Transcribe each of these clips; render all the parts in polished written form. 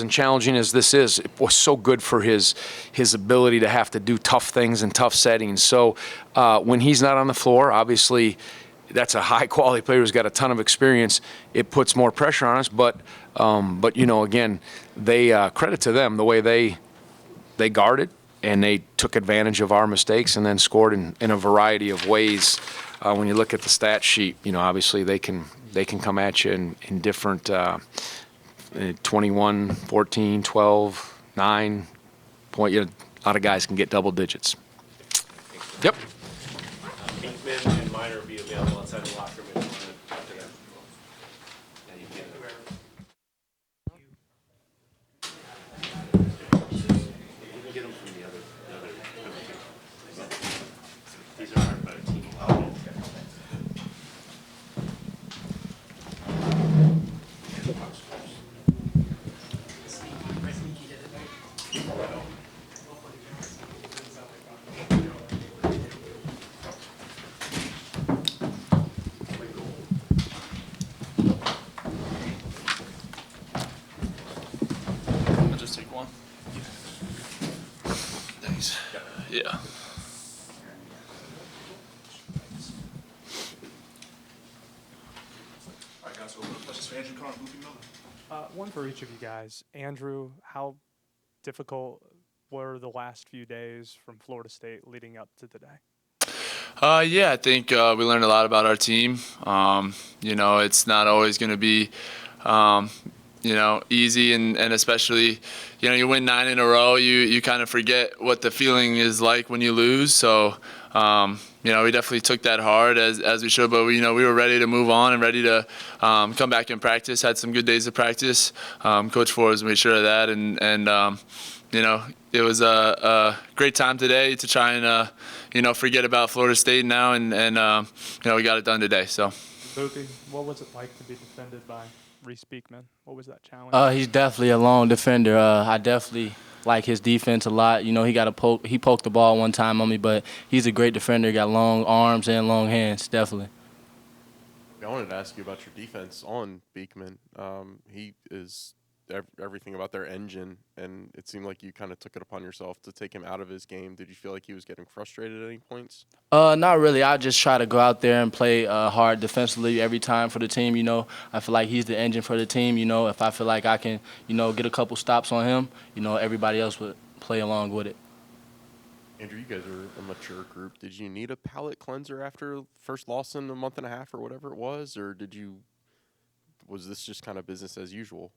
And challenging as this is, it was so good for his ability to have to do tough things in tough settings. So when he's not on the floor, obviously that's a high-quality player who's got a ton of experience. It puts more pressure on us, but you know, again, they credit to them the way they guarded and they took advantage of our mistakes and then scored in a variety of ways. When you look at the stat sheet, you know, obviously they can come at you in different. 21, 14, 12, 9 point. You know, a lot of guys can get double digits. Yep. Beekman and Minor will be available outside the locker room if you want to talk to them. Yeah, you can. You can get them from the other team. These are our better team. I'll just take one. Thanks. Yeah. All right, guys, so questions for Andrew Carr and Boopie Miller. One for each of you guys. Andrew, how difficult were the last few days from Florida State leading up to today? Yeah, I think we learned a lot about our team. You know, it's not always going to be, you know, easy, and especially, you know, you win 9 in a row, you kind of forget what the feeling is like when you lose. So, you know, we definitely took that hard as we should, but you know, we were ready to move on and ready to come back and practice. Had some good days of practice. Coach Forbes made sure of that, and you know, it was a great time today to try and you know, forget about Florida State now, and you know, we got it done today. So, Boopie, what was it like to be defended by Reese Beekman? What was that challenge? He's definitely a lone defender. I definitely like his defense a lot. You know, he poked the ball one time on me, but he's a great defender. Got long arms and long hands, definitely. I wanted to ask you about your defense on Beekman. He is everything about their engine, and it seemed like you kind of took it upon yourself to take him out of his game. Did you feel like he was getting frustrated at any points? Not really. I just try to go out there and play hard defensively every time for the team. You know, I feel like he's the engine for the team. You know, if I feel like I can, you know, get a couple stops on him, you know, everybody else would play along with it. Andrew, you guys are a mature group. Did you need a palate cleanser after first loss in a month and a half or whatever it was, or was this just kind of business as usual?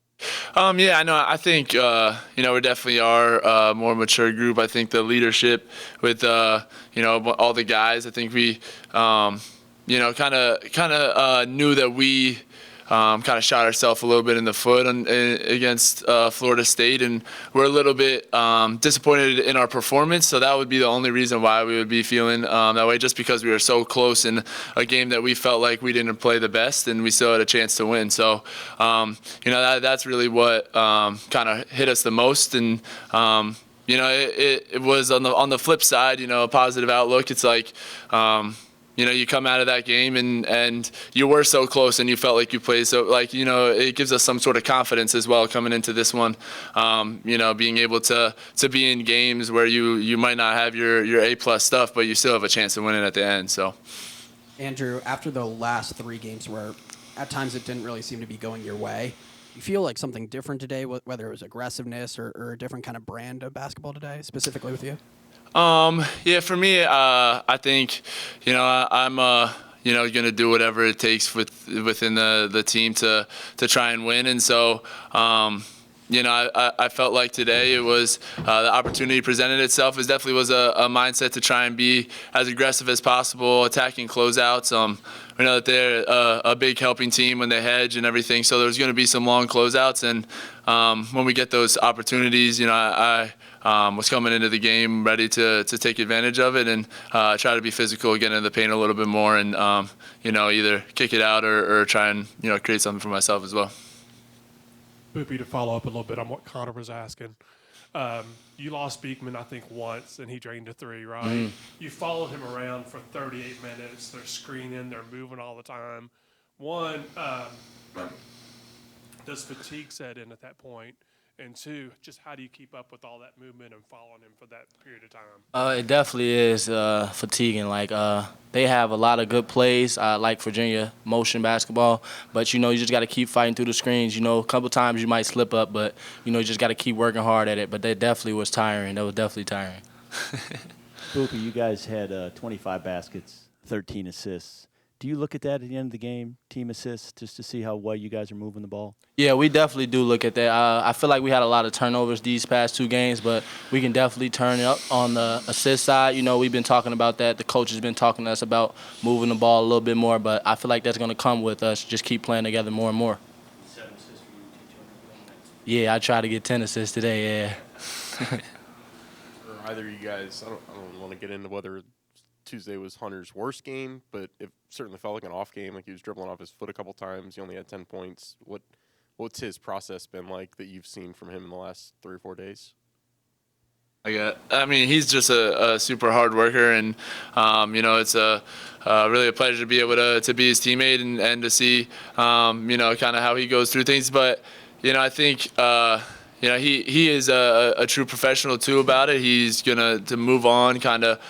Yeah, I know. I think you know, we definitely are a more mature group. I think the leadership with you know, all the guys. I think we you know, kind of knew that we kind of shot ourselves a little bit in the foot against Florida State, and we're a little bit disappointed in our performance. So that would be the only reason why we would be feeling that way, just because we were so close in a game that we felt like we didn't play the best, and we still had a chance to win. So you know, that's really what kind of hit us the most. And you know, it was on the flip side, you know, a positive outlook. It's like, you know, you come out of that game and you were so close and you felt like you played. So, like, you know, it gives us some sort of confidence as well coming into this one. You know, being able to be in games where you might not have your A-plus stuff, but you still have a chance to win it at the end. So, Andrew, after the last 3 games where at times it didn't really seem to be going your way, you feel like something different today, whether it was aggressiveness or a different kind of brand of basketball today, specifically with you? Yeah, for me, I think, you know, I'm you know, going to do whatever it takes within the team to try and win. And so, you know, I felt like today it was the opportunity presented itself. It definitely was a mindset to try and be as aggressive as possible, attacking closeouts. We know that they're a big helping team when they hedge and everything, so there's going to be some long closeouts. And when we get those opportunities, you know, I was coming into the game ready to take advantage of it and try to be physical, get into the paint a little bit more, and you know, either kick it out or try and, you know, create something for myself as well. Boopie, to follow up a little bit on what Connor was asking, you lost Beekman, I think, once, and he drained a 3, right? Mm. You followed him around for 38 minutes. They're screening, they're moving all the time. One, does fatigue set in at that point? And two, just how do you keep up with all that movement and following him for that period of time? It definitely is fatiguing. Like they have a lot of good plays, like Virginia motion basketball. But you just got to keep fighting through the screens. A couple times you might slip up, but you just got to keep working hard at it. But that definitely was tiring. That was definitely tiring. Boopie, you guys had 25 baskets, 13 assists. Do you look at that at the end of the game, team assists, just to see how well you guys are moving the ball? Yeah, we definitely do look at that. I feel like we had a lot of turnovers these past 2 games, but we can definitely turn it up on the assist side. We've been talking about that. The coach has been talking to us about moving the ball a little bit more, but I feel like that's going to come with us. Just keep playing together more and more. 7 assists for you, 2 Yeah, I tried to get 10 assists today, yeah. For either of you guys, I don't want to get into whether Tuesday was Hunter's worst game, but it certainly felt like an off game. Like he was dribbling off his foot a couple times. He only had 10 points. What's his process been like that you've seen from him in the last 3 or 4 days? I mean, he's just a super hard worker, and it's really a pleasure to be able to be his teammate and to see kind of how he goes through things. But I think he is a true professional too about it. He's gonna move on kind of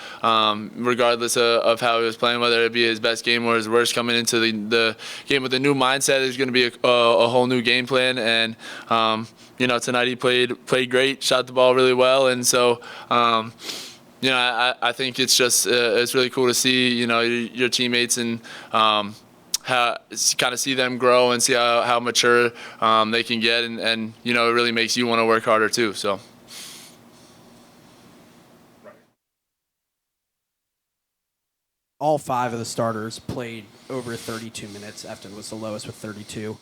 regardless of how he was playing, whether it be his best game or his worst. Coming into the game with a new mindset, there's gonna be a whole new game plan. And tonight he played great, shot the ball really well, and so. I think it's just it's really cool to see your teammates and how kind of see them grow and see how mature they can get, and it really makes you want to work harder too. So. All 5 of the starters played over 32 minutes. Efton was the lowest with 32.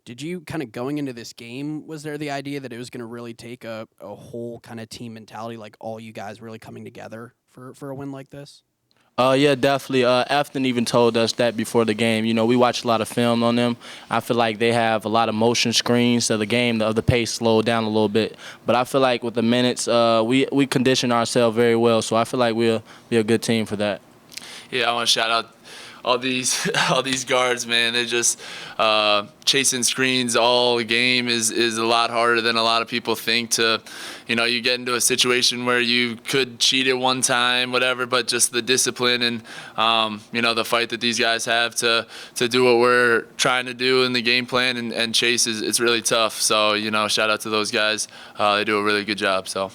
Did you kind of going into this game, was there the idea that it was going to really take a whole kind of team mentality, like all you guys really coming together for a win like this? Yeah, definitely. Efton even told us that before the game. We watched a lot of film on them. I feel like they have a lot of motion screens, so the game, the pace slowed down a little bit. But I feel like with the minutes, we condition ourselves very well, so I feel like we'll be a good team for that. Yeah, I want to shout out all these guards, man. They're just chasing screens all game is a lot harder than a lot of people think. You get into a situation where you could cheat at one time, whatever, but just the discipline and the fight that these guys have to do what we're trying to do in the game plan and chase it's really tough. So shout out to those guys. They do a really good job. So.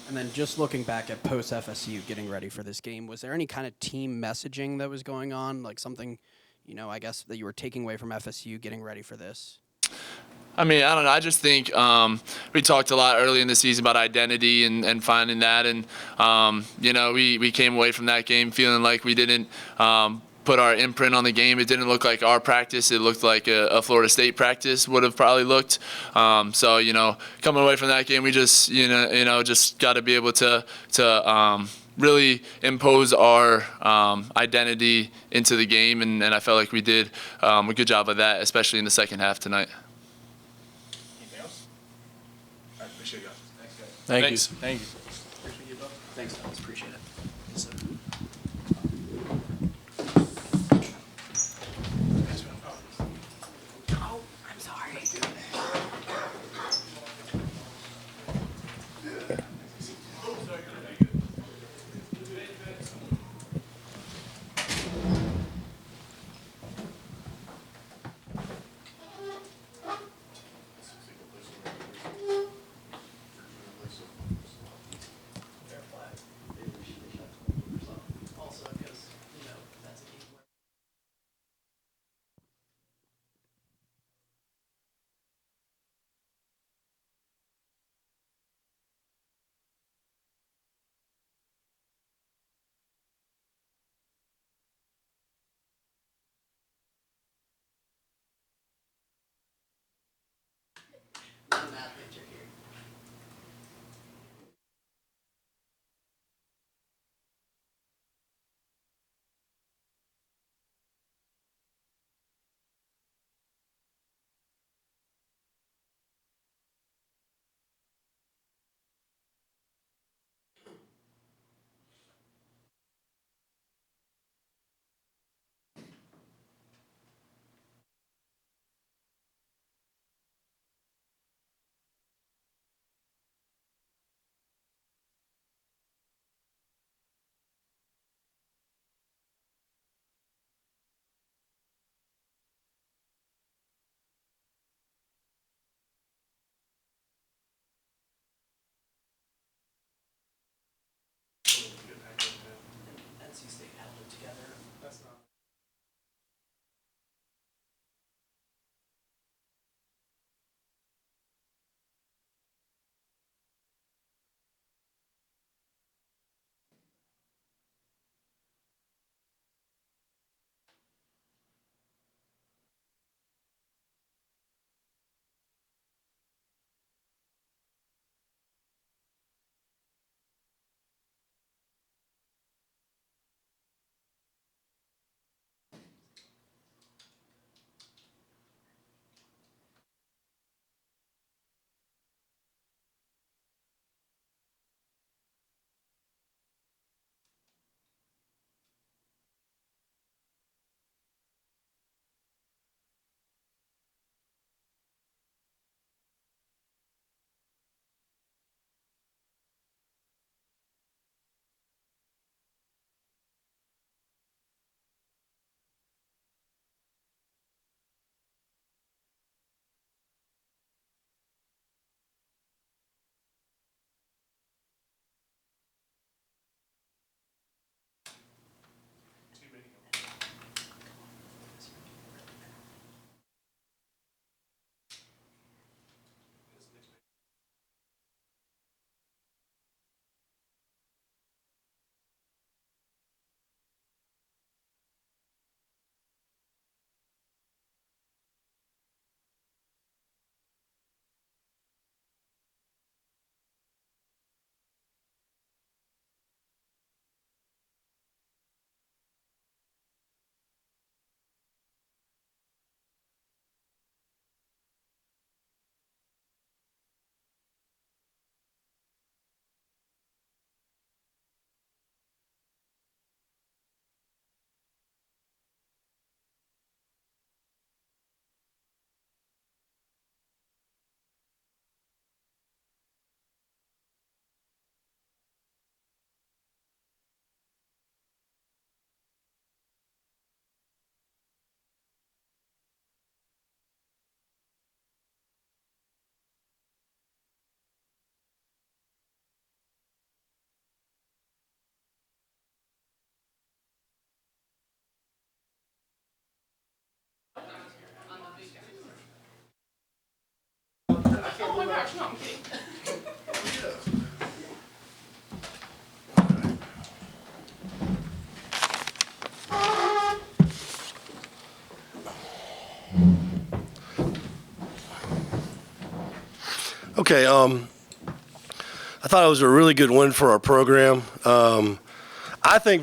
And then just looking back at post-FSU getting ready for this game, was there any kind of team messaging that was going on, like something, I guess, that you were taking away from FSU getting ready for this? I mean, I don't know. I just think we talked a lot early in the season about identity and finding that. And, we came away from that game feeling like we didn't put our imprint on the game. It didn't look like our practice. It looked like a Florida State practice would have probably looked. So, coming away from that game, we just, just got to be able to really impose our identity into the game. And I felt like we did a good job of that, especially in the second half tonight. Anything else? All right, appreciate you guys. Thanks, guys. Thanks. Thank you. Appreciate you both. Thanks, guys. Appreciate it. Yes, sir. Oh, I'm sorry. Okay, I thought it was a really good win for our program. I think